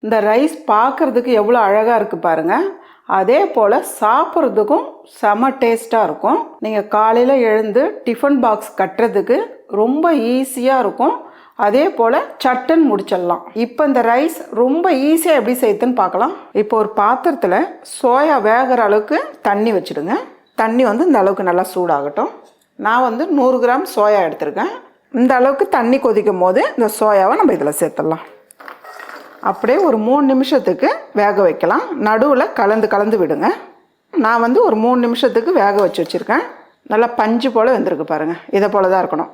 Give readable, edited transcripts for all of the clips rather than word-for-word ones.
இந்த ரைஸ் பார்க்குறதுக்கு எவ்வளோ அழகாக இருக்குது பாருங்கள். அதே போல் சாப்பிட்றதுக்கும் செம டேஸ்ட்டாக இருக்கும். நீங்கள் காலையில் எழுந்து டிஃபன் பாக்ஸ் கட்டுறதுக்கு ரொம்ப ஈஸியாக இருக்கும். அதே போல் சட்டுன்னு முடிச்சிடலாம். இப்போ இந்த ரைஸ் ரொம்ப ஈஸியாக எப்படி செய்யுதுன்னு பார்க்கலாம். இப்போ ஒரு பாத்திரத்தில் சோயா வேகிற அளவுக்கு தண்ணி வச்சுடுங்க. தண்ணி இந்த அளவுக்கு நல்லா சூடாகட்டும். நான் 100 கிராம் சோயா எடுத்திருக்கேன். இந்த அளவுக்கு தண்ணி கொதிக்கும் போது இந்த சோயாவை நம்ம இதில் சேர்த்துடலாம். அப்படியே ஒரு 3 நிமிஷத்துக்கு வேக வைக்கலாம். நடுவில் கலந்து விடுங்க. நான் ஒரு 3 நிமிஷத்துக்கு வேக வச்சுருக்கேன். நல்லா பஞ்சு போல் வெந்திருக்கு பாருங்கள். இதை போல் தான் இருக்கணும்.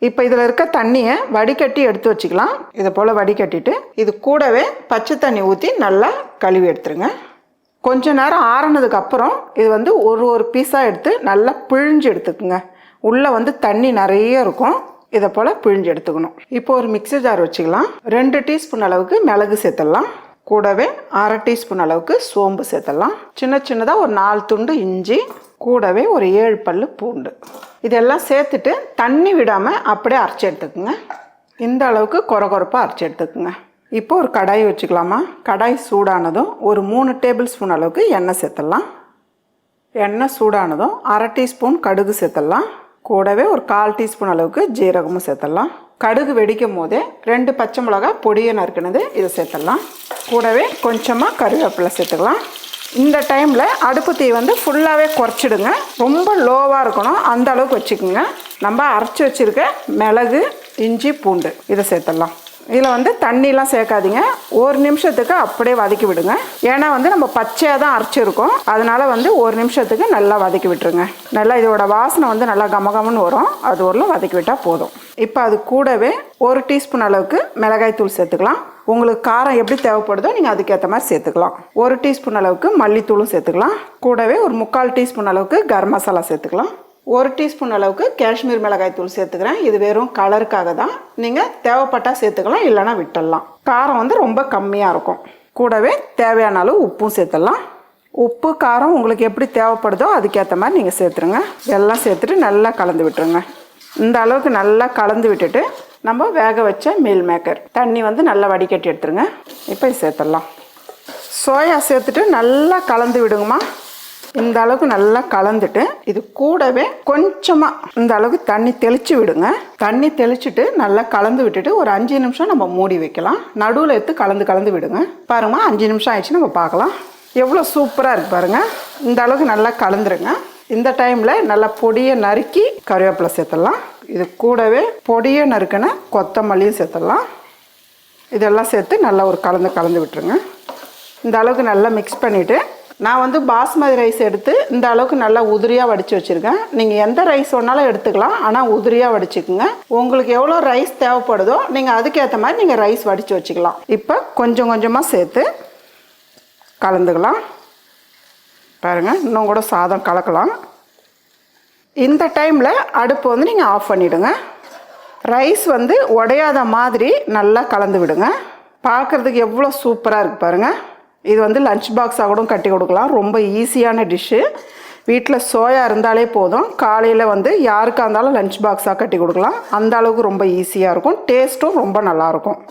இப்போ இதில் இருக்க தண்ணியை வடிகட்டி எடுத்து வச்சுக்கலாம். இதை போல் வடிகட்டிட்டு இது கூடவே பச்சை தண்ணி ஊற்றி நல்லா கழுவி எடுத்துருங்க. கொஞ்ச நேரம் ஆறுனதுக்கப்புறம் இது ஒரு பீஸாக எடுத்து நல்லா பிழிஞ்சு எடுத்துக்குங்க. உள்ளே தண்ணி நிறைய இருக்கும். இதை போல் பிழிஞ்சு எடுத்துக்கணும். இப்போ ஒரு மிக்ஸி ஜார் வச்சுக்கலாம். 2 டீஸ்பூன் அளவுக்கு மிளகு சேர்த்துடலாம். கூடவே 1/2 டீஸ்பூன் அளவுக்கு சோம்பு சேர்த்துடலாம். சின்னதாக ஒரு 4 துண்டு இஞ்சி, கூடவே ஒரு 7 பல்லு பூண்டு. இதெல்லாம் சேர்த்துட்டு தண்ணி விடாமல் அப்படியே அரைச்சி எடுத்துக்குங்க. இந்த அளவுக்கு கொரகொரப்பாக அரைச்சி எடுத்துக்குங்க. இப்போ ஒரு கடாய் வச்சுக்கலாமா. கடாய் சூடானதும் ஒரு 3 டேபிள் ஸ்பூன் அளவுக்கு எண்ணெய் சேர்த்துடலாம். எண்ணெய் சூடானதும் 1/2 டீஸ்பூன் கடுகு சேர்த்துடலாம். கூடவே ஒரு 1/4 டீஸ்பூன் அளவுக்கு ஜீரகமும் சேர்த்துடலாம். கடுகு வெடிக்கும் போதே 2 பச்சை மிளகாய் பொடியை நறுக்கினது இதை சேர்த்துடலாம். கூடவே கொஞ்சமாக கருவேப்பிலை சேர்த்துக்கலாம். இந்த டைமில் அடுப்பு தீ ஃபுல்லாகவே குறைச்சிடுங்க. ரொம்ப லோவாக இருக்கணும், அந்த அளவுக்கு வச்சுக்கோங்க. நம்ம அரைச்சி வச்சுருக்க மிளகு, இஞ்சி, பூண்டு இதை சேர்த்துடலாம். இதில் தண்ணிலாம் சேர்க்காதீங்க. 1 நிமிஷத்துக்கு அப்படியே வதக்கி விடுங்க. ஏன்னா நம்ம பச்சையாக தான் அரைச்சிருக்கோம். அதனால் 1 நிமிஷத்துக்கு நல்லா வதக்கி விட்டுருங்க. நல்லா இதோட வாசனை நல்லா கமகமன்னு வரும். அது ஒரு வதக்கி விட்டால் போதும். இப்போ அது கூடவே 1 டீஸ்பூன் அளவுக்கு மிளகாய் தூள் சேர்த்துக்கலாம். உங்களுக்கு காரம் எப்படி தேவைப்படுதோ நீங்கள் அதுக்கேற்ற மாதிரி சேர்த்துக்கலாம். 1 டீஸ்பூன் அளவுக்கு மல்லித்தூளும் சேர்த்துக்கலாம். கூடவே ஒரு 3/4 டீஸ்பூன் அளவுக்கு கரம் மசாலா சேர்த்துக்கலாம். 1 டீஸ்பூன் அளவுக்கு காஷ்மீர் மிளகாய் தூள் சேர்த்துக்கிறேன். இது வெறும் கலருக்காக தான். நீங்கள் தேவைப்பட்டால் சேர்த்துக்கலாம், இல்லைனா விட்டுடலாம். காரம் ரொம்ப கம்மியாக இருக்கும். கூடவே தேவையான அளவு உப்பும் சேர்த்துடலாம். உப்பு காரம் உங்களுக்கு எப்படி தேவைப்படுதோ அதுக்கேற்ற மாதிரி நீங்கள் சேர்த்துருங்க. எல்லாம் சேர்த்துட்டு நல்லா கலந்து விட்டுருங்க. இந்த அளவுக்கு நல்லா கலந்து விட்டுட்டு நம்ம வேக வச்ச மீல் மேக்கர் தண்ணி நல்லா வடிகட்டி எடுத்துருங்க. இப்போ சேர்த்துடலாம். சோயா சேர்த்துட்டு நல்லா கலந்து விடுங்கம்மா. இந்த அளவுக்கு நல்லா கலந்துட்டு இது கூடவே கொஞ்சமாக இந்த அளவுக்கு தண்ணி தெளித்து விடுங்க. தண்ணி தெளிச்சுட்டு நல்லா கலந்து விட்டுட்டு ஒரு 5 நிமிஷம் நம்ம மூடி வைக்கலாம். நடுவில் எடுத்து கலந்து விடுங்க. பாருங்கம்மா, 5 நிமிஷம் ஆயிடுச்சு. நம்ம பார்க்கலாம். எவ்வளோ சூப்பராக இருக்குது பாருங்கள். இந்த அளவுக்கு நல்லா கலந்துருங்க. இந்த டைமில் நல்லா பொடியை நறுக்கி கருவேப்பிலை சேர்த்துடலாம். இது கூடவே பொடியை நறுக்கின கொத்தமல்லியும் சேர்த்துடலாம். இதெல்லாம் சேர்த்து நல்லா ஒரு கலந்து விட்டுருங்க. இந்த அளவுக்கு நல்லா மிக்ஸ் பண்ணிவிட்டு நான் பாஸ்மதி ரைஸ் எடுத்து இந்த அளவுக்கு நல்லா உதிரியாக வடித்து வச்சுருக்கேன். நீங்கள் எந்த ரைஸ் வேணாலும் எடுத்துக்கலாம், ஆனால் உதிரியாக வடிச்சுக்குங்க. உங்களுக்கு எவ்வளோ ரைஸ் தேவைப்படுதோ நீங்கள் அதுக்கேற்ற மாதிரி நீங்கள் ரைஸ் வடித்து வச்சுக்கலாம். இப்போ கொஞ்சம் கொஞ்சமாக சேர்த்து கலந்துக்கலாம். பாருங்கள், இன்னும் கூட சாதம் கலக்கலாம். இந்த டைமில் அடுப்பு நீங்கள் ஆஃப் பண்ணிவிடுங்க. ரைஸ் உடையாத மாதிரி நல்லா கலந்து விடுங்க. பார்க்குறதுக்கு எவ்வளோ சூப்பராக இருக்குது பாருங்கள். இது லஞ்ச் பாக்ஸாக கூட கட்டி கொடுக்கலாம். ரொம்ப ஈஸியான டிஷ்ஷு. வீட்டில் சோயா இருந்தாலே போதும். காலையில் யாருக்காக இருந்தாலும் லஞ்ச் பாக்ஸாக கட்டி கொடுக்கலாம். அந்த அளவுக்கு ரொம்ப ஈஸியாக இருக்கும். டேஸ்ட்டும் ரொம்ப நல்லாயிருக்கும்.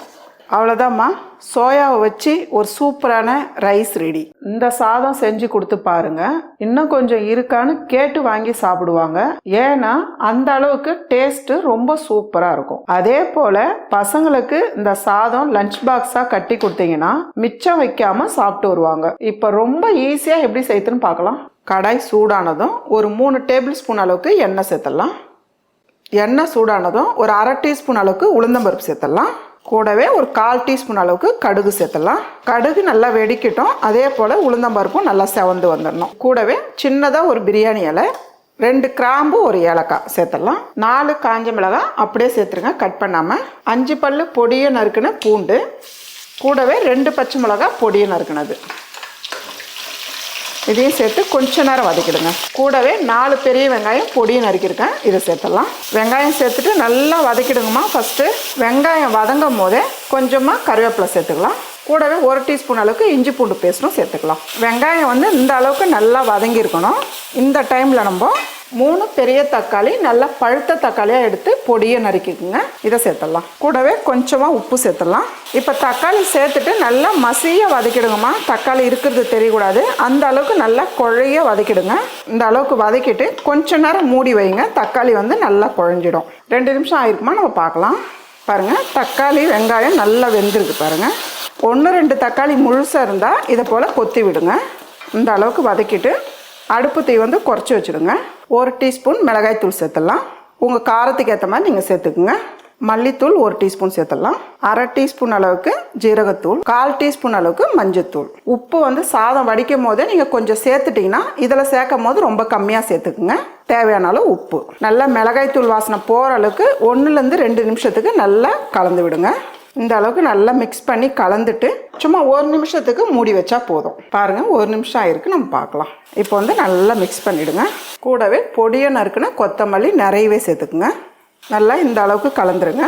அவ்வளோதாம்மா, சோயாவை வச்சு ஒரு சூப்பரான ரைஸ் ரெடி. இந்த சாதம் செஞ்சு கொடுத்து பாருங்கள். இன்னும் கொஞ்சம் இருக்கான்னு கேட்டு வாங்கி சாப்பிடுவாங்க. ஏன்னா அந்த அளவுக்கு டேஸ்ட்டு ரொம்ப சூப்பராக இருக்கும். அதே போல் பசங்களுக்கு இந்த சாதம் லஞ்ச் பாக்ஸாக கட்டி கொடுத்தீங்கன்னா மிச்சம் வைக்காமல் சாப்பிட்டு வருவாங்க. இப்போ ரொம்ப ஈஸியாக எப்படி செய்யுதுன்னு பார்க்கலாம். கடாய் சூடானதும் ஒரு 3 டேபிள் ஸ்பூன் அளவுக்கு எண்ணெய் சேர்த்துடலாம். எண்ணெய் சூடானதும் ஒரு 1/2 டீஸ்பூன் அளவுக்கு உளுந்தம்பருப்பு சேர்த்துடலாம். கூடவே ஒரு 1/4 டீஸ்பூன் அளவுக்கு கடுகு சேர்த்துடலாம். கடுகு நல்லா வெடிக்கட்டும். அதே போல் உளுந்தம்பருப்பும் நல்லா செவந்து வந்துடணும். கூடவே சின்னதாக ஒரு பிரியாணி இலை, 2 கிராம்பு, ஒரு ஏலக்காய் சேர்த்துடலாம். 4 காஞ்ச மிளகாய் அப்படியே சேர்த்துருங்க, கட் பண்ணாமல். 5 பல்லு பொடியை நறுக்கின பூண்டு, கூடவே 2 பச்சை மிளகாய் பொடியை நறுக்கினது இதையும் சேர்த்து கொஞ்ச நேரம் வதக்கிடுங்க. கூடவே 4 பெரிய வெங்காயம் பொடியை நறுக்கியிருக்கேன், இதை சேர்த்துடலாம். வெங்காயம் சேர்த்துட்டு நல்லா வதக்கிடுங்கம்மா. ஃபஸ்ட்டு வெங்காயம் வதங்கும் போதே கொஞ்சமாக கருவேப்பிலை சேர்த்துக்கலாம். கூடவே 1 டீஸ்பூன் அளவுக்கு இஞ்சி பூண்டு பேஸ்ட்டும் சேர்த்துக்கலாம். வெங்காயம் இந்த அளவுக்கு நல்லா வதங்கியிருக்கணும். இந்த டைமில் நம்ம 3 பெரிய தக்காளி நல்லா பழுத்த தக்காளியாக எடுத்து பொடியை நறுக்கிக்குங்க. இதை சேர்த்துடலாம். கூடவே கொஞ்சமாக உப்பு சேர்த்துடலாம். இப்போ தக்காளி சேர்த்துட்டு நல்லா மசியாக வதக்கிடுங்கம்மா. தக்காளி இருக்கிறது தெரியக்கூடாது. அந்த அளவுக்கு நல்லா குழைய வதக்கிடுங்க. இந்த அளவுக்கு வதக்கிட்டு கொஞ்ச நேரம் மூடி வைங்க. தக்காளி வந்து நல்லா குழஞ்சிடும். 2 நிமிஷம் ஆயிருக்குமா, நம்ம பார்க்கலாம். பாருங்கள், தக்காளி வெங்காயம் நல்லா வெந்திருக்கு பாருங்கள். 1-2 தக்காளி முழுசாக இருந்தால் இதை போல் கொத்தி விடுங்க. இந்த அளவுக்கு வதக்கிட்டு அடுப்பு தீ வந்து குறைச்சி வச்சுடுங்க. 1 டீஸ்பூன் மிளகாய்த்தூள் சேர்த்துடலாம். உங்கள் காரத்துக்கு ஏற்ற மாதிரி நீங்கள் சேர்த்துக்குங்க. மல்லித்தூள் 1 டீஸ்பூன் சேர்த்துடலாம். 1/2 டீஸ்பூன் அளவுக்கு ஜீரகத்தூள், 1/4 டீஸ்பூன் அளவுக்கு மஞ்சத்தூள். உப்பு வந்து சாதம் வடிக்கும் போதே நீங்கள் கொஞ்சம் சேர்த்துட்டிங்கன்னா இதில் சேர்க்கும் போது ரொம்ப கம்மியாக சேர்த்துக்குங்க. தேவையான அளவு உப்பு. நல்லா மிளகாய்த்தூள் வாசனை போகிற அளவுக்கு 1-2 நிமிஷத்துக்கு நல்லா கலந்து விடுங்க. இந்த அளவுக்கு நல்லா மிக்ஸ் பண்ணி கலந்துட்டு சும்மா 1 நிமிஷத்துக்கு மூடி வச்சா போதும். பாருங்கள், 1 நிமிஷம் ஆயிருக்கு, நம்ம பார்க்கலாம். இப்போ வந்து நல்லா மிக்ஸ் பண்ணிவிடுங்க. கூடவே பொடியை நறுக்குன்னு கொத்தமல்லி நிறையவே சேர்த்துக்குங்க. நல்லா இந்த அளவுக்கு கலந்துருங்க.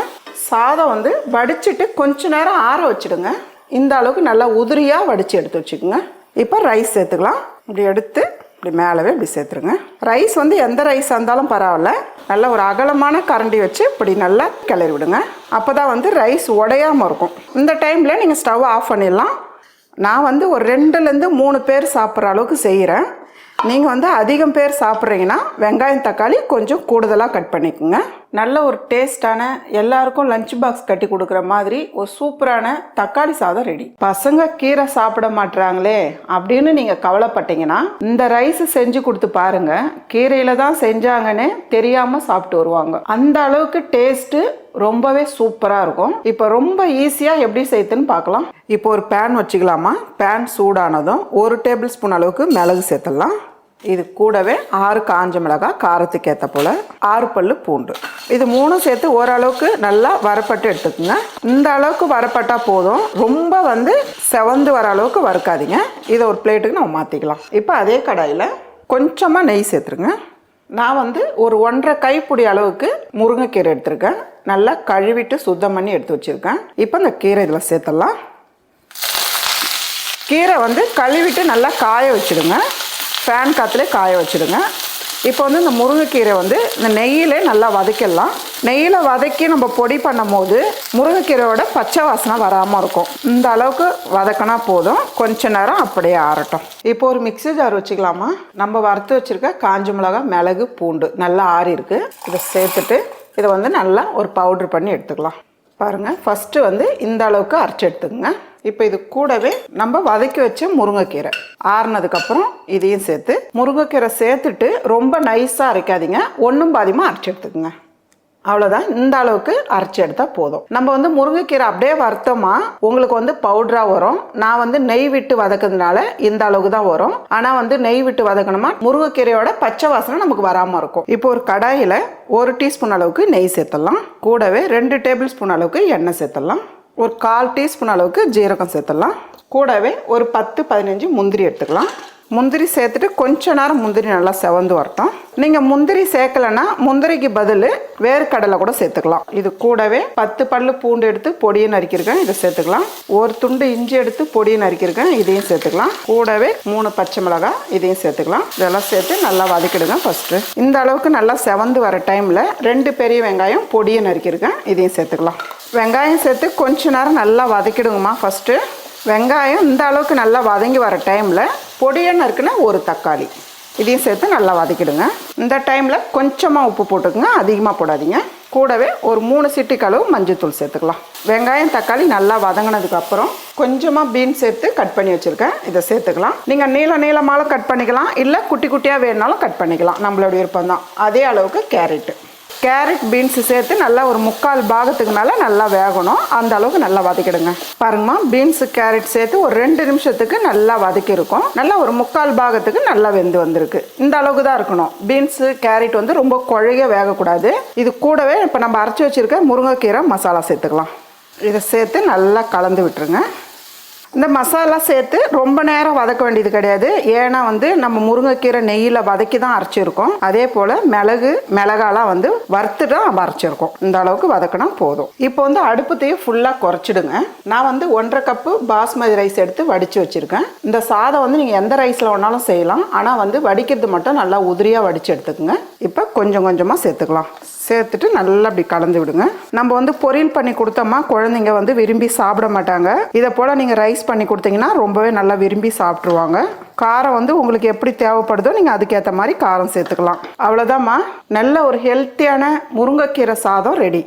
சாதம் வந்து வடிச்சிட்டு கொஞ்ச நேரம் ஆற வச்சுடுங்க. இந்த அளவுக்கு நல்லா உதிரியாக வடித்து எடுத்து வச்சுக்கோங்க. இப்போ ரைஸ் சேர்த்துக்கலாம். இப்படி எடுத்து இப்படி மேலவே இப்படி சேர்த்துருங்க. ரைஸ் வந்து எந்த ரைஸாக இருந்தாலும் பரவாயில்ல, நல்ல ஒரு அகலமான கரண்டி வச்சு இப்படி நல்லா கிளறி விடுங்க. அப்போ தான் வந்து ரைஸ் உடையாமல் இருக்கும். இந்த டைமில் நீங்கள் ஸ்டவ் ஆஃப் பண்ணிடலாம். நான் வந்து ஒரு 2-3 பேர் சாப்பிட்ற அளவுக்கு செய்கிறேன். நீங்கள் வந்து அதிகம் பேர் சாப்பிட்றீங்கன்னா வெங்காயம் தக்காளி கொஞ்சம் கூடுதலாக கட் பண்ணிக்கோங்க. நல்ல ஒரு டேஸ்டான, எல்லாருக்கும் லஞ்ச் பாக்ஸ் கட்டி கொடுக்குற மாதிரி ஒரு சூப்பரான தக்காளி சாதம் ரெடி. பசங்க கீரை சாப்பிட மாட்டுறாங்களே அப்படின்னு நீங்கள் கவலைப்பட்டீங்கன்னா இந்த ரைஸ் செஞ்சு கொடுத்து பாருங்க. கீரையில தான் செஞ்சாங்கன்னு தெரியாமல் சாப்பிட்டு வருவாங்க. அந்த அளவுக்கு டேஸ்ட்டு ரொம்பவே சூப்பராக இருக்கும். இப்போ ரொம்ப ஈஸியாக எப்படி செய்யுதுன்னு பார்க்கலாம். இப்போ ஒரு பேன் வச்சுக்கலாமா. பேன் சூடானதும் 1 டேபிள் ஸ்பூன் அளவுக்கு மிளகு சேர்த்துடலாம். இது கூடவே 6 காஞ்ச மிளகாய் காரத்துக்கு ஏற்ற போல், 6 பல்லு பூண்டு, இது 3 சேர்த்து ஓரளவுக்கு நல்லா வரப்பட்டு எடுத்துக்கோங்க. இந்த அளவுக்கு வரப்பட்டால் போதும். ரொம்ப வந்து செவந்து வர அளவுக்கு வறுக்காதீங்க. இதை ஒரு பிளேட்டுக்கு நம்ம மாற்றிக்கலாம். இப்போ அதே கடாயில் கொஞ்சமாக நெய் சேர்த்துருங்க. நான் வந்து ஒரு 1.5 கைப்பிடி அளவுக்கு முருங்கைக்கீரை எடுத்துருக்கேன். நல்லா கழுவிட்டு சுத்தம் பண்ணி எடுத்து வச்சுருக்கேன். இப்போ இந்த கீரை இதில் சேர்த்துடலாம். கீரை வந்து கழுவிட்டு நல்லா காய வச்சுடுங்க. ஃபேன் காற்றுலே காய வச்சுடுங்க. இப்போ வந்து இந்த முருங்கைக்கீரை வந்து இந்த நெய்யிலே நல்லா வதக்கிடலாம். நெய்யில் வதக்கி நம்ம பொடி பண்ணும் போது முருங்கைக்கீரையோட பச்சை வாசனை வராமல் இருக்கும். இந்த அளவுக்கு வதக்கினா போதும். கொஞ்ச நேரம் அப்படியே ஆறட்டும். இப்போ ஒரு மிக்ஸி ஜார் வச்சுக்கலாமா. நம்ம வறுத்து வச்சுருக்க காஞ்ச மிளகாய், மிளகு, பூண்டு நல்லா ஆறி இருக்கு. இதை சேர்த்துட்டு இதை வந்து நல்லா ஒரு பவுட்ரு பண்ணி எடுத்துக்கலாம். பாருங்கள், ஃபஸ்ட்டு வந்து இந்த அளவுக்கு அரைச்சி எடுத்துக்கோங்க. இப்போ இது கூடவே நம்ம வதக்கி வச்ச முருங்கைக்கீரை ஆறுனதுக்கப்புறம் இதையும் சேர்த்து, முருங்கைக்கீரை சேர்த்துட்டு ரொம்ப நைஸாக அரைக்காதீங்க, 1 பாதியமாக அரைச்சி எடுத்துக்கோங்க. அவ்வளோதான். இந்த அளவுக்கு அரைச்சி எடுத்தால் போதும். நம்ம வந்து முருங்கைக்கீரை அப்படியே வறுத்தோமா உங்களுக்கு வந்து பவுடராக வரும். நான் வந்து நெய் விட்டு வதக்குறதுனால இந்த அளவுக்கு தான் வரும். ஆனால் வந்து நெய் விட்டு வதக்கணுமா முருங்கைக்கீரையோட பச்சை வாசனை நமக்கு வராமல் இருக்கும். இப்போ ஒரு கடாயில் 1 டீஸ்பூன் அளவுக்கு நெய் சேர்த்துடலாம். கூடவே 2 டேபிள் ஸ்பூன் அளவுக்கு எண்ணெய் சேர்த்துடலாம். ஒரு 1/4 டீஸ்பூன் அளவுக்கு ஜீரகம் சேர்த்துடலாம். கூடவே ஒரு 10-15 முந்திரி எடுத்துக்கலாம். முந்திரி சேர்த்துட்டு கொஞ்ச நேரம் முந்திரி நல்லா செவந்து வரட்டும். நீங்கள் முந்திரி சேர்க்கலைன்னா முந்திரிக்கு பதில் வேர்க்கடலை கூட சேர்த்துக்கலாம். இது கூடவே 10 பல்லு பூண்டு எடுத்து பொடியை நறுக்கியிருக்கேன், இதை சேர்த்துக்கலாம். ஒரு துண்டு இஞ்சி எடுத்து பொடியை நறுக்கியிருக்கேன், இதையும் சேர்த்துக்கலாம். கூடவே 3 பச்சை மிளகாய், இதையும் சேர்த்துக்கலாம். இதெல்லாம் சேர்த்து நல்லா வதக்கிடுங்க. ஃபஸ்ட்டு இந்த அளவுக்கு நல்லா செவந்து வர டைமில் 2 பெரிய வெங்காயம் பொடியை நறுக்கியிருக்கேன், இதையும் சேர்த்துக்கலாம். வெங்காயம் சேர்த்து கொஞ்ச நேரம் நல்லா வதக்கிடுங்கம்மா. ஃபஸ்ட்டு வெங்காயம் இந்த அளவுக்கு நல்லா வதங்கி வர டைமில் பொடியை நறுக்குன்னா ஒரு தக்காளி, இதையும் சேர்த்து நல்லா வதக்கிடுங்க. இந்த டைமில் கொஞ்சமாக உப்பு போட்டுக்குங்க, அதிகமாக போடாதீங்க. கூடவே ஒரு 3 சிட்டிக்கு அளவு மஞ்சள்தூள் சேர்த்துக்கலாம். வெங்காயம் தக்காளி நல்லா வதங்கினதுக்கப்புறம் கொஞ்சமாக பீன்ஸ் சேர்த்து கட் பண்ணி வச்சுருக்கேன், இதை சேர்த்துக்கலாம். நீங்கள் நீளமாலும் கட் பண்ணிக்கலாம், இல்லை குட்டி குட்டியாக வேணுனாலும் கட் பண்ணிக்கலாம், நம்மளோட விருப்பம் தான். அதே அளவுக்கு கேரட் பீன்ஸ் சேர்த்து நல்லா ஒரு 3/4 பாகத்துக்கு மேலே நல்லா வேகணும். அந்த அளவுக்கு நல்லா வதக்கிடுங்க. பாருங்கம்மா, பீன்ஸு கேரட் சேர்த்து ஒரு 2 நிமிஷத்துக்கு நல்லா வதக்கியிருக்கோம். நல்லா ஒரு 3/4 பாகத்துக்கு நல்லா வெந்து வந்திருக்கு. இந்த அளவுக்கு தான் இருக்கணும். பீன்ஸு கேரட் வந்து ரொம்ப குழைய வேகக்கூடாது. இது கூடவே இப்போ நம்ம அரைச்சி வச்சுருக்க முருங்கைக்கீரை மசாலா சேர்த்துக்கலாம். இதை சேர்த்து நல்லா கலந்து விட்டுருங்க. இந்த மசாலா சேர்த்து ரொம்ப நேரம் வதக்க வேண்டியது கிடையாது. ஏன்னா வந்து நம்ம முருங்கைக்கீரை நெய்யில் வதக்கி தான் அரைச்சிருக்கோம். அதே போல் மிளகாலாம் வந்து வறுத்து தான் நம்ம அரைச்சிருக்கோம். இந்த அளவுக்கு வதக்கினா போதும். இப்போ வந்து அடுப்பத்தையும் ஃபுல்லாக குறைச்சிடுங்க. நான் வந்து 1.5 கப்பு பாஸ்மதி ரைஸ் எடுத்து வடித்து வச்சுருக்கேன். இந்த சாதம் வந்து நீங்கள் எந்த ரைஸில் வேணாலும் செய்யலாம். ஆனால் வந்து வடிக்கிறது மட்டும் நல்லா உதிரியாக வடித்து எடுத்துக்கோங்க. இப்போ கொஞ்சம் கொஞ்சமாக சேர்த்துக்கலாம். சேர்த்துட்டு நல்லா அப்படி கலந்து விடுங்க. நம்ம வந்து பொரியல் பண்ணி கொடுத்தோமா குழந்தைங்க வந்து விரும்பி சாப்பிட மாட்டாங்க. இதை போல் நீங்கள் ரைஸ் பண்ணி கொடுத்தீங்கன்னா ரொம்பவே நல்லா விரும்பி சாப்பிட்ருவாங்க. காரம் வந்து உங்களுக்கு எப்படி தேவைப்படுதோ நீங்கள் அதுக்கேற்ற மாதிரி காரம் சேர்த்துக்கலாம். அவ்வளோதாம்மா, நல்ல ஒரு ஹெல்த்தியான முருங்கைக்கீரை சாதம் ரெடி.